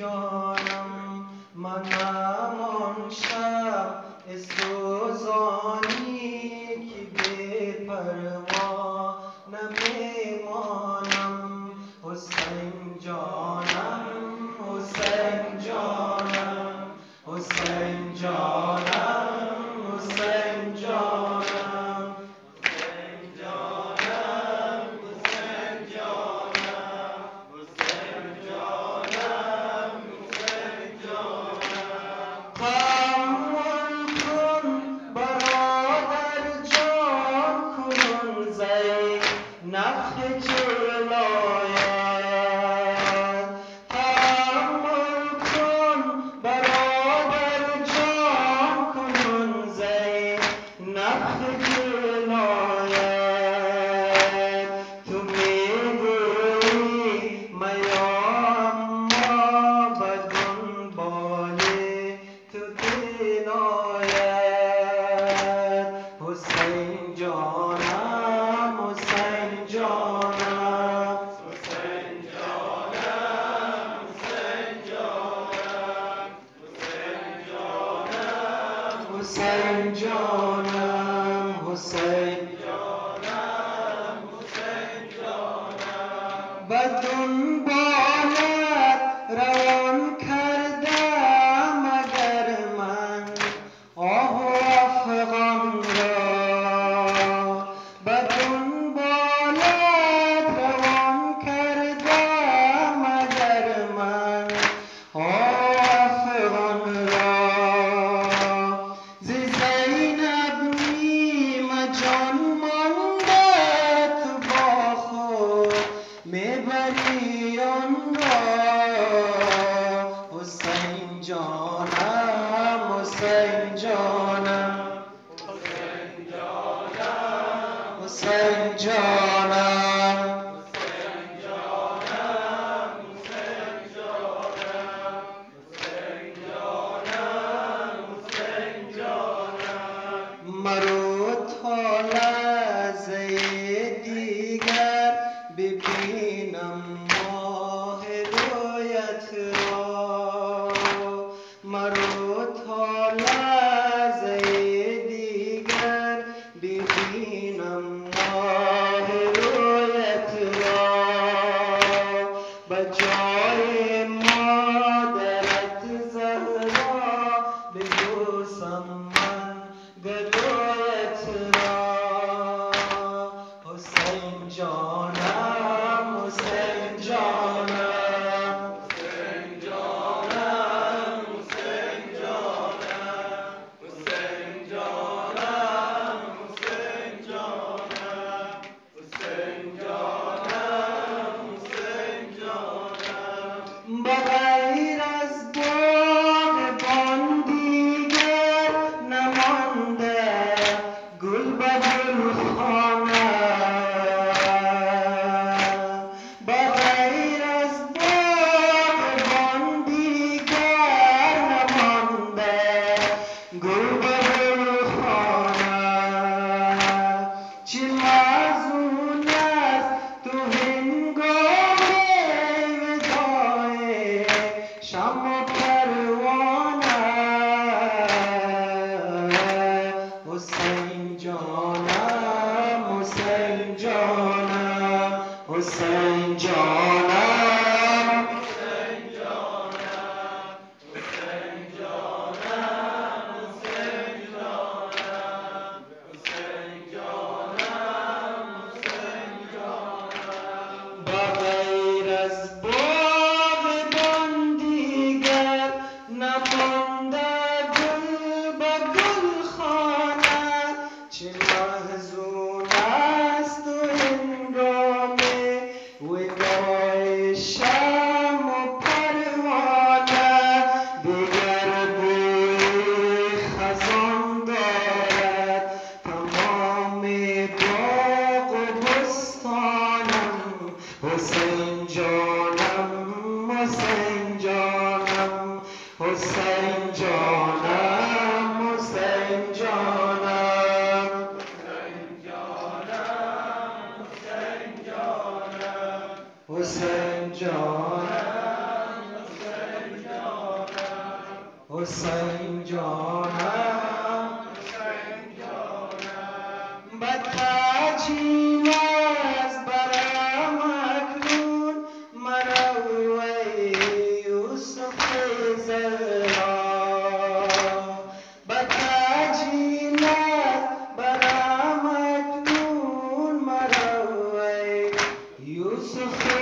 جانم منم آن شمع سوزانی که بی پروا نمیمانم. حسین جانم حسین جانم حسین جانم حسین جانم حسین جانم حسین جانم حسین جانم حسین جانم. تأمل کن برادر جان کنون زی نفخ جلایت. تأمل کن برادر جان کنون زی نفخ جلایت. تو میگویی میا اما به دنبال تو دلایت. حسین جانم حسین جانم حسین جانم حسین جانم حسین جانم حسین جانم حسین جانم حسین جانم. به دنبالت روان کردم اگر من آه و افغان را. به دنبالت روان کردم اگر من آه و افغان را. ز زینب نیم جان مانده تو با خود میبری آن را. حسین جانم حسین جانم حسین جانم حسین جانم حسین جانم حسین جانم حسین جانم حسین جانم. مرو تا لحظه دیگر ببینم ماه رویت را. مرو تا لحظه دیگر ببینم ماه رویت را. به جای مادرت زهرا ببوسم من گلویت را. حسین جانم حسین جانم حسین جانم حسین جانم حسین جانم حسین جانم حسین جانم حسین جانم. بغیر از باغبان دیگر نمانده گل به گلخانه. بغیر از باغبان دیگر نمانده گل به گلخانه. چه محزون است تو هنگام وداع شمع و پروانه. حسین جانم حسین جانم حسین جانم حسین جانم حسین جانم حسین جانم حسین جانم حسین جانم. بغیر از باغبان دیگر نمانده گل به گلخانه. چه محزون است و هنگام وداع شمع و پروانه. دیگر بوی خزان دارد تمام باغ و بستانم. حسین جانم حسین جانم حسین جانم حسین جانم حسین جانم حسین جانم حسین جانم حسین حسین جانم بتاجی از برم اکنون مرو ای یوسف زهرا بتاجی از برم اکنون مرو ای یوسف